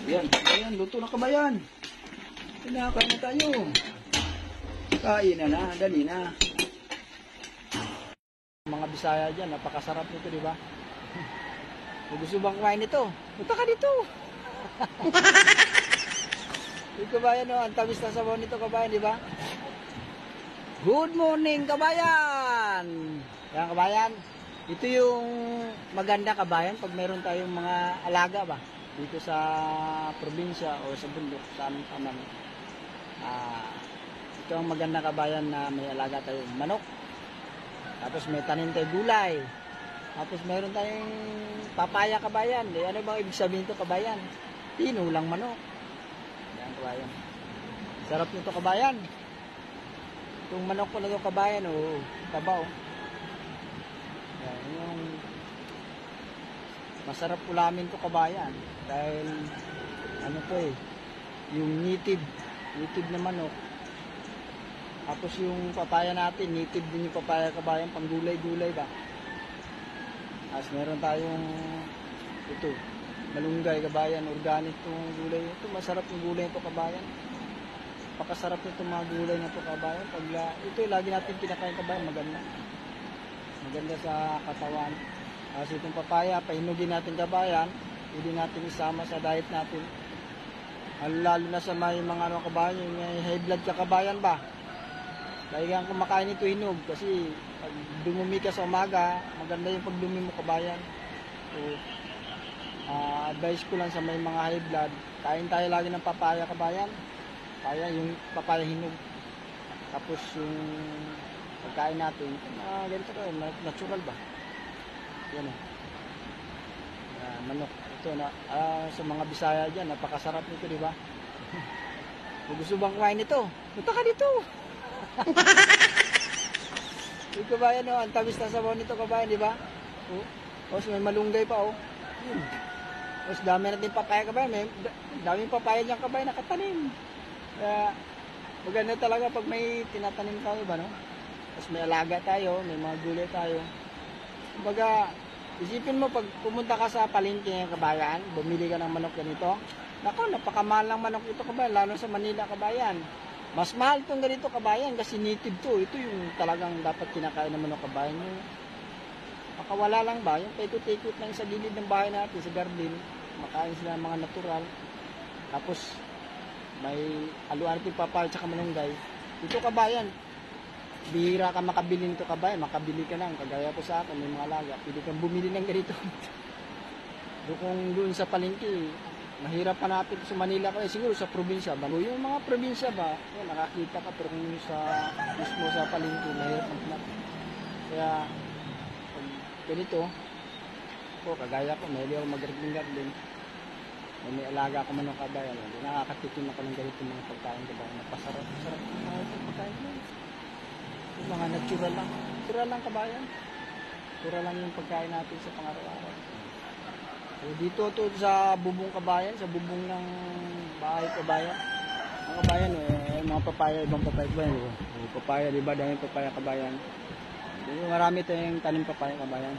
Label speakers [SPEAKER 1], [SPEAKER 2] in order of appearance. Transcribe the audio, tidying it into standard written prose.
[SPEAKER 1] Yan, kabayan, luto na kabayan. Kinakain na tayo. Kain na na, dali na. Mga Bisaya dyan, napakasarap nito, di ba? Kung gusto bang kumain nito, punta ka dito. Yung kabayan, no, ang tamis na sabaw nito, kabayan, di ba? Good morning, kabayan! Yan, kabayan. Ito yung maganda, kabayan, pag meron tayong mga alaga ba? Dito sa probinsya o sa bundok, sa aming paman. Ito ang maganda, kabayan, na may alaga tayong manok. Tapos may tanim tayong gulay. Tapos meron tayong papaya, kabayan. Eh, ano bang ibig sabihin ito, kabayan? Tinulang manok. Yan, kabayan. Sarap nito, kabayan. Itong manok ko na ito, kabayan, o taba, o. Yan, yung masarap ulamin to, kabayan. Dahil, ano to eh, yung native na manok. Tapos yung papaya natin, native din yung papaya, kabayan, pang gulay-gulay ba. Tapos meron tayong ito, malunggay, kabayan, organic itong gulay. Ito, masarap yung gulay ito, kabayan. Pakasarap nito mga gulay na ito, kabayan. Pag, ito, lagi natin kinakain, kabayan, maganda. Maganda sa katawan. Tapos itong papaya, pahinugin natin, kabayan. Pwede natin isama sa diet natin. Lalo na sa may mga ano, kabayan, yung high blood ka, kabayan ba. Kailangan kumakain ito hinog kasi pag dumumi ka sa umaga, maganda yung pagdumi mo, kabayan. So, advice ko lang sa may mga high blood, kain tayo lagi ng papaya, kabayan. Papaya, yung papaya hinog. Tapos yung pagkain natin, ganito ka, natural ba? Yan o. Manok. Ito na, sa mga Bisaya dyan, napakasarap nito, di ba? Kung gusto bang kumain nito, punta ka dito. Yung kabayan, no, ang tamis na sabaw nito, kabayan, di ba? Tapos may malunggay pa, oh. Tapos dami natin papaya, kabayan. May daming papaya dyan, kabayan, nakatanim. Kaya maganda talaga pag may tinatanim tayo ba, no? Tapos may alaga tayo, may mga gulay tayo. Kumbaga, isipin mo pag pumunta ka sa palengke ng kabayan, bumili ka ng manok ganito. Nako, napakamahal ng manok ito, kabayan, lalo sa Manila, kabayan. Mas mahal itong ganito, kabayan, kasi native to. Ito yung talagang dapat kinakain ng manok, kabayan. Yung makawala lang ba, yung paikot-ikot lang sa gilid ng bahay natin, sa garden, makain sila ng mga natural. Tapos may aluan natin papaya at malunggay. Ito, kabayan, bihira ka makabili nito, kabayan, makabili ka lang, kagaya ko sa akin, may mga alaga, pwede kang bumili ng ganito. Kung doon sa palengke, mahirap hanapin sa Manila ko, siguro sa probinsya ba? Yung mga probinsya ba, yan, nakakita ka, pero kung sa mismo sa palengke, mahirap hanapin. Kaya, pag ganito, kagaya ko, may ako mag-garden, may alaga ako man ng kabayan, nakakatikim ako ng ganito mga pagkain, kabayan, napasarap ng pagkain mo. Yung mga natural lang, kabayan. Natural lang yung pagkain natin sa pang-araw-araw. So, dito to sa bubong, kabayan, sa bubong ng bahay, kabayan. Mga kabayan, mga papaya, ibang papaya, kabayan. Papaya, diba? Dahil papaya, kabayan. Marami tayong tanim papaya, kabayan.